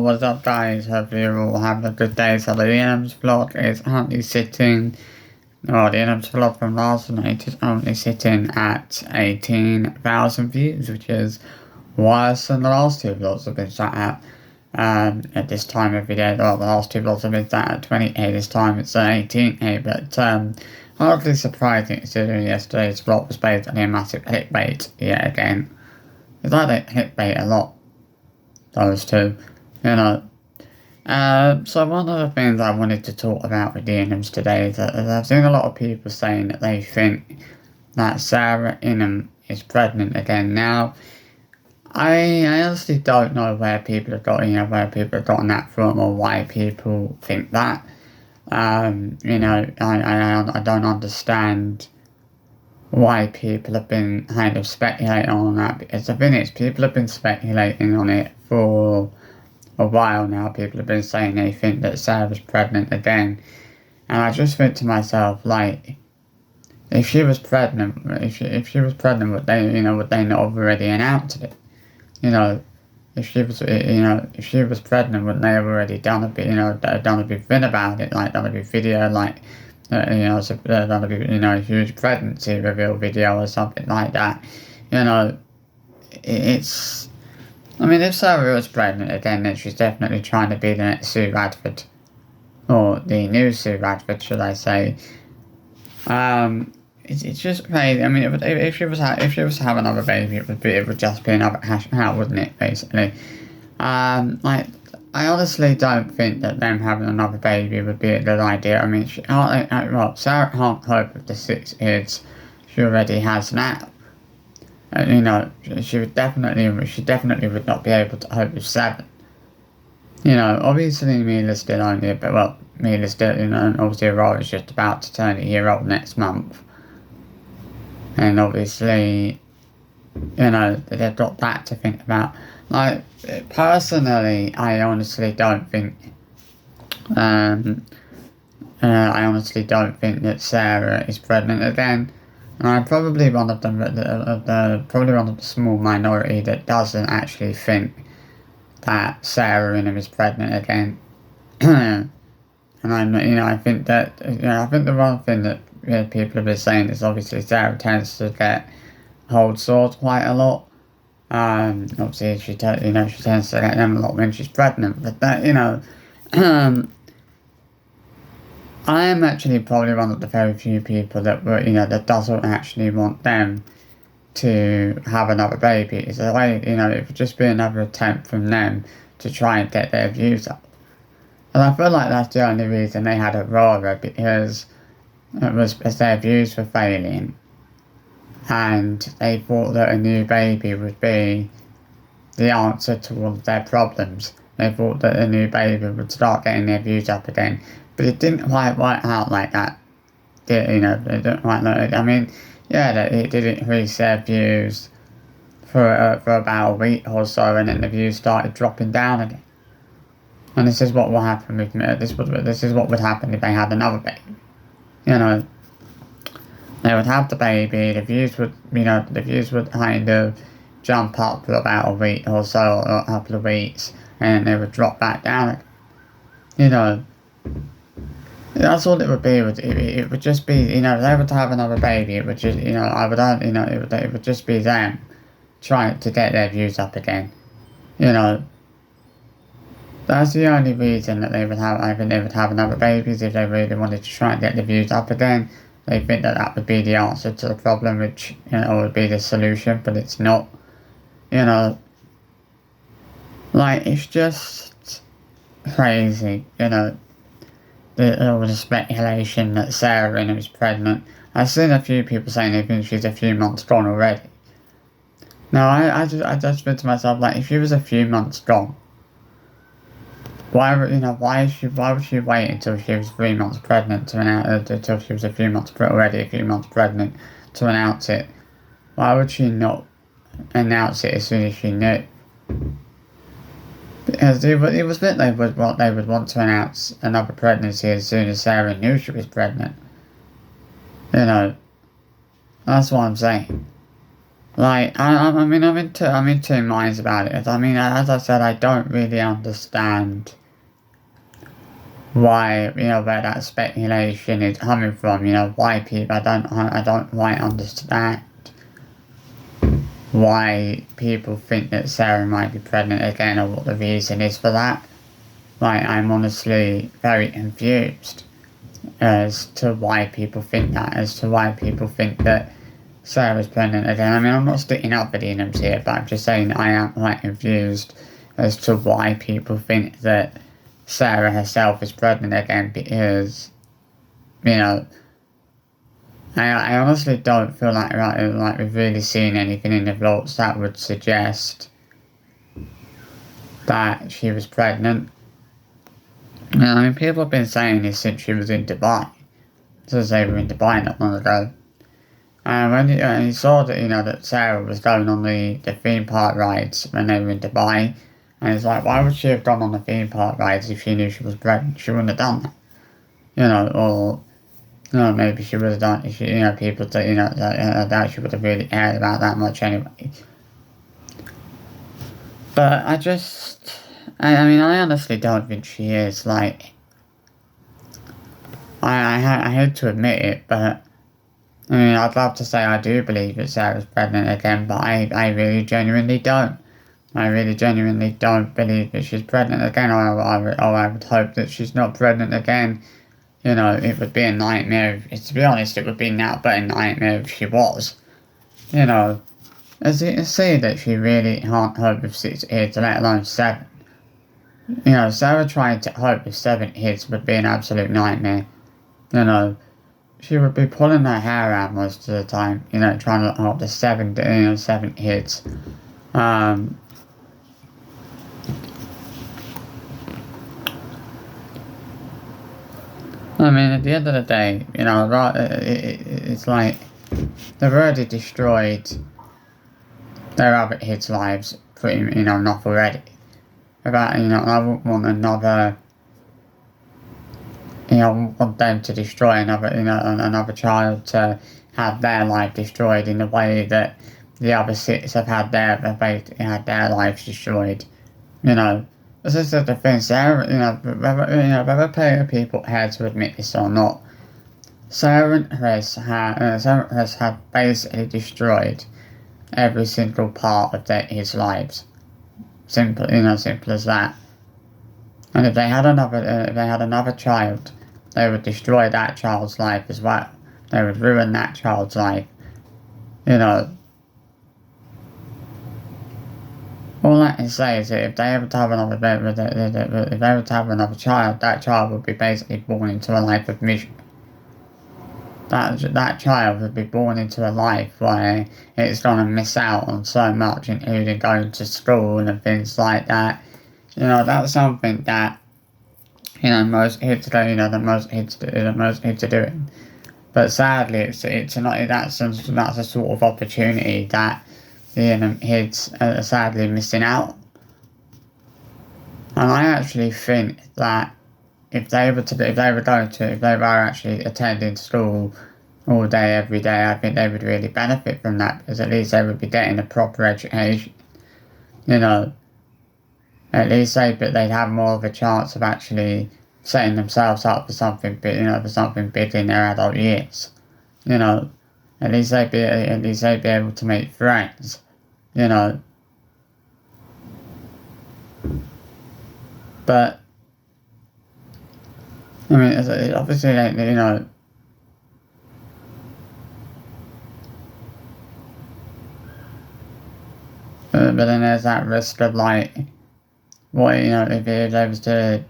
what's up guys, hope you're all having a good day. So the Inham's vlog is only sitting, well, the Inham's vlog from last night is only sitting at 18,000 views, which is worse than the last two vlogs have been sat at this time every day. Well, the last two vlogs have been sat at 20k, this time it's 18k, but hardly surprising considering yesterday's vlog was basically a massive clickbait yet again. It's like they clickbait a lot, those two, you know. So one of the things I wanted to talk about with the Inghams today is that I've seen a lot of people saying that they think that Sarah Ingham is pregnant again. Now, I honestly don't know where people have got, gotten that from, or why people think that. I don't understand why people have been kind of speculating on that, because the thing is, people have been speculating on it for a while now. People have been saying they think that Sarah's pregnant again, and I just think to myself, like, if she was pregnant, if she was pregnant, would they not have already announced it? If she was pregnant, wouldn't they have already done a bit, done a big thing about it, like done a big video, like, done a big, huge pregnancy reveal video or something like that. It's, I mean, if Sarah was pregnant again, then she's definitely trying to be the next Sue Radford, or the new Sue Radford, should I say. It's just crazy. I mean, if she was to have another baby, it would just be another cash cow, wouldn't it? Basically, like, I honestly don't think that them having another baby would be a good idea. I mean, Sarah can't cope with the 6 kids she already has now. She definitely would not be able to cope with 7. Obviously Mila's still only, Mila's still, obviously Aurora's just about to turn a year old next month. And obviously, they've got that to think about. Like, personally, I honestly don't think that Sarah is pregnant again. And I'm probably one of the small minority that doesn't actually think that Sarah Ingham is pregnant again. And I think that, I think the one thing that people have been saying is obviously Sarah tends to get cold sores quite a lot. Obviously she tends to get them a lot when she's pregnant, but that, I am actually probably one of the very few people that that doesn't actually want them to have another baby. It's a way, it would just be another attempt from them to try and get their views up. And I feel like that's the only reason they had Aurora, because it was because their views were failing, and they thought that a new baby would be the answer to all of their problems. They thought that a new baby would start getting their views up again, but it didn't quite work out like that. It didn't quite like, I mean, yeah, it did increase their views for about a week or so, and then the views started dropping down again. And this is what will happen with me. This is what would happen if they had another baby. They would have the baby, the views would kind of jump up for about a week or so, or a couple of weeks, and they would drop back down again. That's all it would be. It would just be, if they were to have another baby, it would just, it would just be them trying to get their views up again. That's the only reason that I think they would have another baby, is if they really wanted to try and get the views up again. They think that would be the answer to the problem, which, would be the solution, but it's not. Like, it's just crazy, all the speculation that Sarah Ingham is pregnant. I've seen a few people saying they think she's a few months gone already. Now, I just think to myself, like, if she was a few months gone, why would she wait until she was 3 months pregnant to announce, until she was a few months pregnant to announce it? Why would she not announce it as soon as she knew? Because it was that they would want to announce another pregnancy as soon as Sarah knew she was pregnant. That's what I'm saying. Like, I mean, I'm in two minds about it. I mean, as I said, I don't really understand why, where that speculation is coming from, why people, I don't quite understand why people think that Sarah might be pregnant again or what the reason is for that. Like, I'm honestly very confused as to why people think that, as to why people think that Sarah's pregnant again. I mean, I'm not sticking up for the inghams here, but I'm just saying I am quite confused as to why people think that Sarah herself is pregnant again because, you know, I honestly don't feel like we've really seen anything in the vlogs that would suggest that she was pregnant. I mean, people have been saying this since she was in Dubai. Since they were in Dubai not long ago. And when he saw that, that Sarah was going on the theme park rides when they were in Dubai, and he's like, why would she have gone on the theme park rides if she knew she was pregnant? She wouldn't have done that. Or, maybe she would have done, people that, I doubt she would have really cared about that much anyway. But I mean, I honestly don't think she is, like, I hate to admit it, but I mean, I'd love to say I do believe that Sarah's pregnant again, but I really genuinely don't. I really genuinely don't believe that she's pregnant again, or I would hope that she's not pregnant again. It would be a nightmare. To be honest, it would be now but a nightmare if she was. As you can see that she really can't cope with 6 kids, let alone 7. Sarah trying to cope with 7 kids would be an absolute nightmare. She would be pulling her hair out most of the time, trying to look after 7 kids. I mean, at the end of the day, it's like they've already destroyed their other kids' lives pretty, enough already. I wouldn't want another. Want them to destroy another child to have their life destroyed in the way that the other 6 have had their lives destroyed. This is the thing, Sarah, whether people care to admit this or not, Sarah and Chris have basically destroyed every single part of his lives. Simple as that. And if they had another child, they would destroy that child's life as well. They would ruin that child's life. All I can say is that if they ever have another child, that child would be basically born into a life of misery. That child would be born into a life where it's gonna miss out on so much, including going to school and things like that. That's something that most kids do. That most kids are doing. But sadly, that's a sort of opportunity that kids are sadly missing out. And I actually think that if they were actually attending school all day, every day, I think they would really benefit from that, because at least they would be getting a proper education. At least they'd have more of a chance of actually setting themselves up for something big, in their adult years. At least they'd be able to make friends. But I mean, obviously, but then there's that risk of like, what if they was to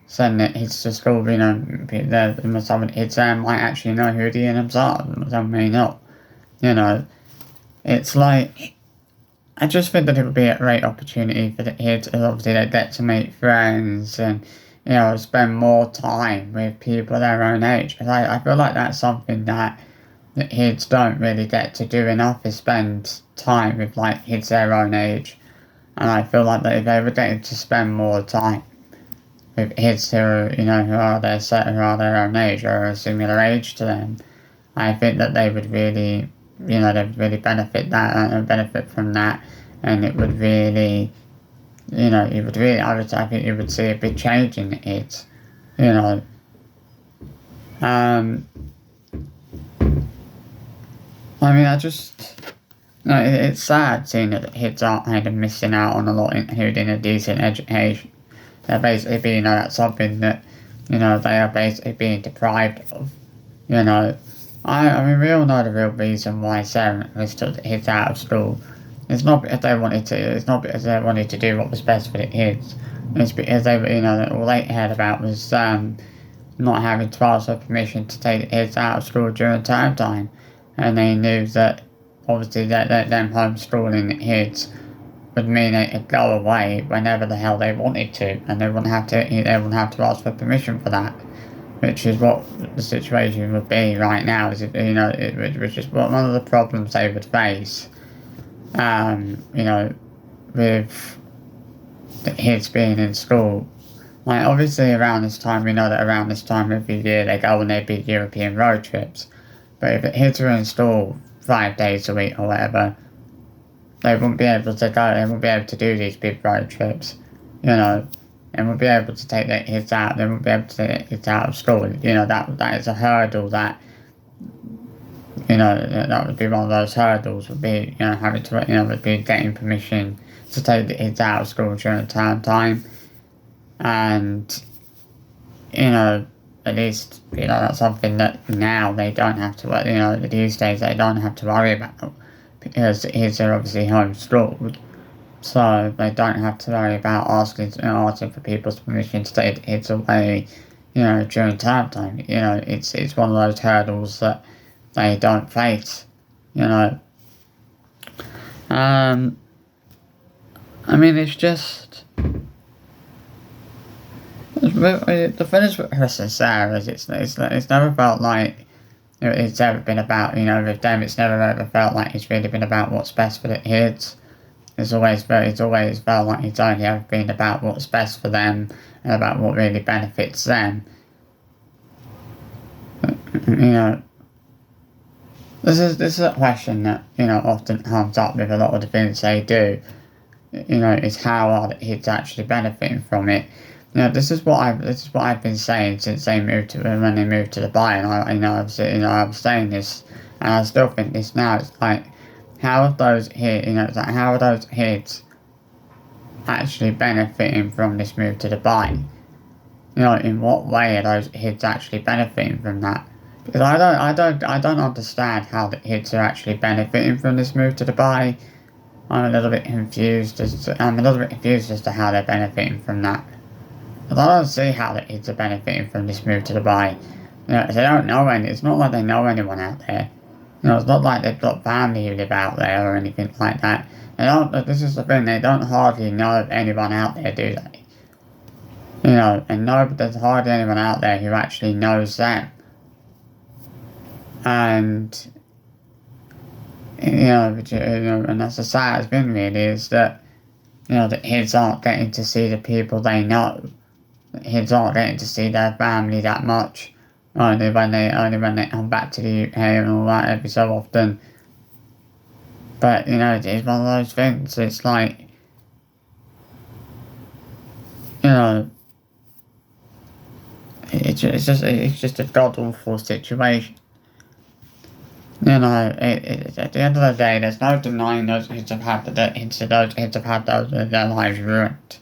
send it kids to school, some kids might actually know who the inghams are, some may not. It's like, I just think that it would be a great opportunity for the kids, and obviously they get to make friends and spend more time with people their own age. Because I feel like that's something that the kids don't really get to do enough, is spend time with like kids their own age. And I feel like that if they were getting to spend more time with kids who are their own age or a similar age to them, I think that they would really they would really benefit from that, and it would really, I think you would see a big change in it, you know. Um, I mean, it's sad seeing that the kids are kind of missing out on a lot, including a decent education. They're basically being, that's something that, they are basically being deprived of, you know. I mean, we all know the real reason why Sarah was took the kids out of school. It's not because they wanted to, it's not because they wanted to do what was best for the kids. It's because they, all they cared about was, not having to ask for permission to take the kids out of school during term time. And they knew that, obviously, that them homeschooling the kids would mean they could go away whenever the hell they wanted to, and they wouldn't have to ask for permission for that, which is what the situation would be right now. Is which is one of the problems they would face. With the kids being in school. Like, obviously, around this time, we know that around this time every year they go on their big European road trips. But if the kids are in school 5 days a week or whatever, they wouldn't be able to do these big road trips, and won't be able to take their kids out. They won't be able to take their kids out of school. That is a hurdle that, that would be one of those hurdles, would be, having to, would be getting permission to take the kids out of school during term time. And, at least, that's something that now they don't have to, these days they don't have to worry about, because the kids are obviously homeschooled, so they don't have to worry about asking for people's permission to take the kids away, during term time. It's one of those hurdles that they don't face, I mean, it's just, the thing is with Chris and Sarah is it's never felt like it's ever been about, with them, it's never ever felt like it's really been about what's best for the kids. It's always felt like it's only ever been about what's best for them and about what really benefits them. This is a question that, often comes up with a lot of the things they do, is how are the kids actually benefiting from it. This is what I've been saying since when they moved to Dubai, and I was saying this, and I still think this now. It's like, how are those kids actually benefiting from this move to Dubai? In what way are those kids actually benefiting from that? Because I don't understand how the kids are actually benefiting from this move to Dubai. I'm a little bit confused as to how they're benefiting from that. But I don't see how the kids are benefiting from this move to Dubai. They don't know it's not like they know anyone out there. It's not like they've got family who live out there or anything like that. This is the thing, they don't hardly know anyone out there, do they? There's hardly anyone out there who actually knows them. And, and that's the saddest thing really, is that, the kids aren't getting to see the people they know. The kids aren't getting to see their family that much. Only when they come back to the UK and all that every so often. But, it is one of those things, it's like, it's just a god-awful situation. At the end of the day, there's no denying those kids have had their lives ruined.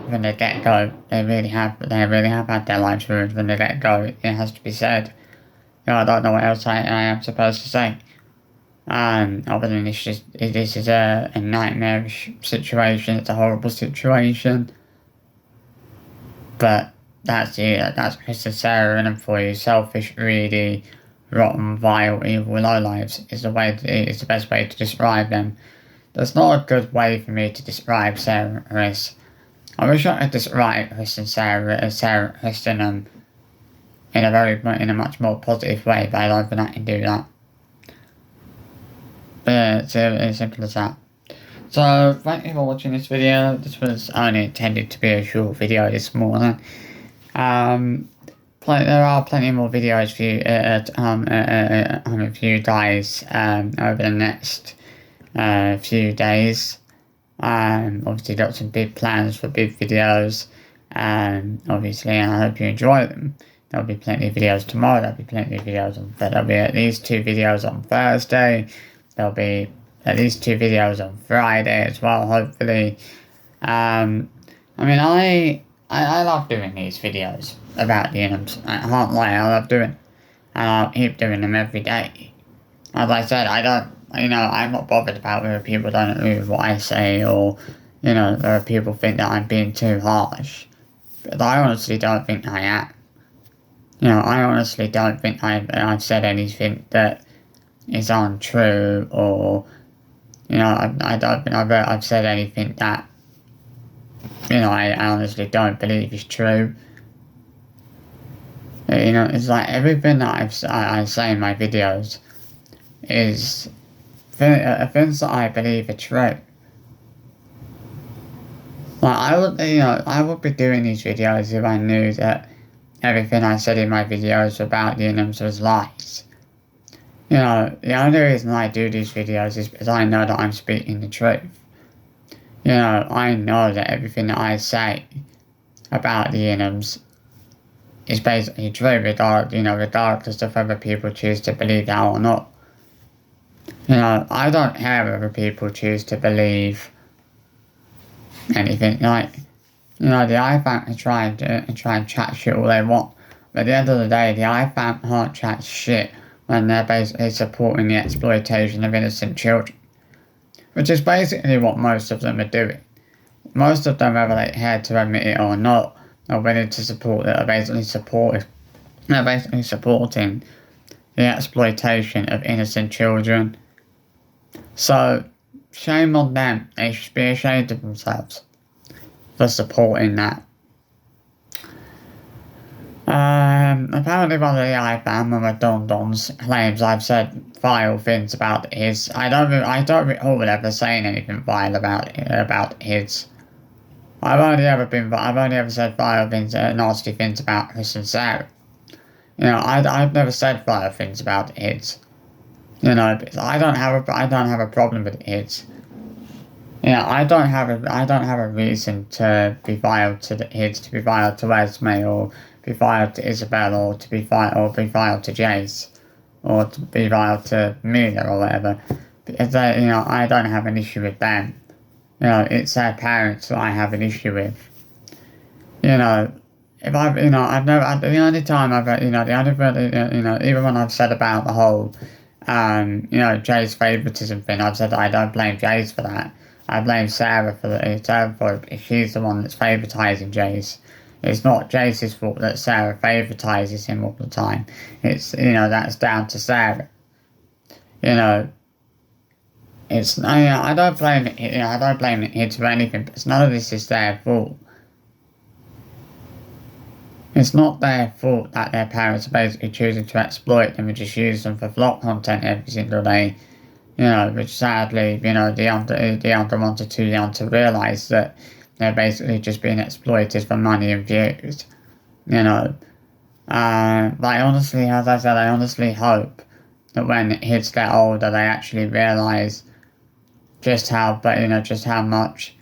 From the get-go, they really have had their lives ruined from the get-go, it has to be said. I don't know what else I am supposed to say. Other than this is a nightmarish situation, it's a horrible situation. But that's Chris and Sarah in them for you. Selfish, greedy, rotten, vile, evil lowlives is the best way to describe them. There's not a good way for me to describe Sarah and Chris. I wish I could describe Chris and Sarah as Sarah and Chris in a much more positive way, but I don't think I can do that. But yeah, it's as simple as that. So, thank you for watching this video. This was only intended to be a short video this morning. there are plenty more videos for you for you guys over the next few days. Obviously got some big plans for big videos, obviously, and I hope you enjoy them. There'll be plenty of videos tomorrow, there'll be plenty of videos there'll be at least 2 videos on Thursday, there'll be at least 2 videos on Friday as well, hopefully. I mean, I love doing these videos about the inghams. I can't lie, I love doing them. And I'll keep doing them every day. As I said, I'm not bothered about whether people don't agree with what I say, or, whether people think that I'm being too harsh. But I honestly don't think I am. I honestly don't think I've said anything that is untrue, or, I don't think I've said anything that, I honestly don't believe is true. It's like everything that I say in my videos is things that I believe are true. Like, I would be doing these videos if I knew that everything I said in my videos about the inghams was lies. The only reason I do these videos is because I know that I'm speaking the truth. I know that everything that I say about the inghams is basically true, regardless of whether people choose to believe that or not. I don't care whether people choose to believe anything. The iFam can try and chat shit all they want, but at the end of the day, the iFam can't chat shit when they're basically supporting the exploitation of innocent children, which is basically what most of them are doing. Most of them, whether they care to admit it or not, are willing to support it, are basically supporting the exploitation of innocent children. So, shame on them. They should be ashamed of themselves for supporting that. Apparently one of the iFam and Redondons claims I've said vile things about his. I don't recall ever saying anything vile about his. I've only ever said vile things, nasty things about Chris and Sarah. I've never said vile things about his. Because I don't have a problem with his. I don't have a reason to be vile to the kids, to be vile to Esme, or be vile to Isabel, or be vile to Jace, or to be vile to Mila or whatever. Because I don't have an issue with them. It's their parents that I have an issue with. If I've never, the only time even when I've said about the whole, Jay's favouritism thing, I've said that I don't blame Jace for that. I blame Sarah for it. She's the one that's favouritising Jace. It's not Jace's fault that Sarah favouritises him all the time. It's, that's down to Sarah. I don't blame it. I don't blame the kids for anything, because none of this is their fault. It's not their fault that their parents are basically choosing to exploit them and just use them for vlog content every single day. Which sadly, the younger ones are too young to realise that they're basically just being exploited for money and views. But honestly, as I said, I honestly hope that when kids get older, they actually realise just how much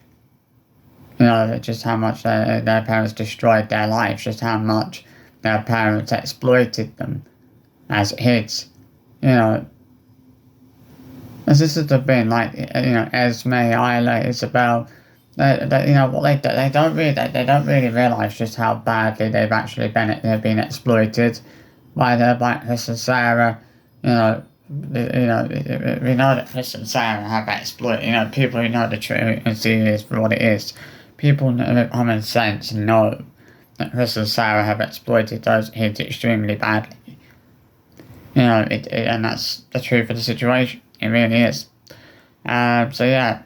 their parents destroyed their lives, just how much their parents exploited them as kids. As this has been like, Esme, Isla, Isabel, they don't really realise just how badly they've actually been exploited by Chris and Sarah. We know that Chris and Sarah have exploited. People who know the truth and see this for what it is. People with common sense know that Chris and Sarah have exploited those kids extremely badly. And that's the truth of the situation. It really is. So yeah,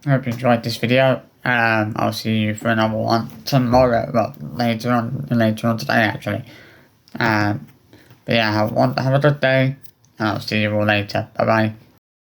I hope you enjoyed this video. I'll see you for another one tomorrow. Well, later on today actually. But yeah, have a good day. And I'll see you all later. Bye bye.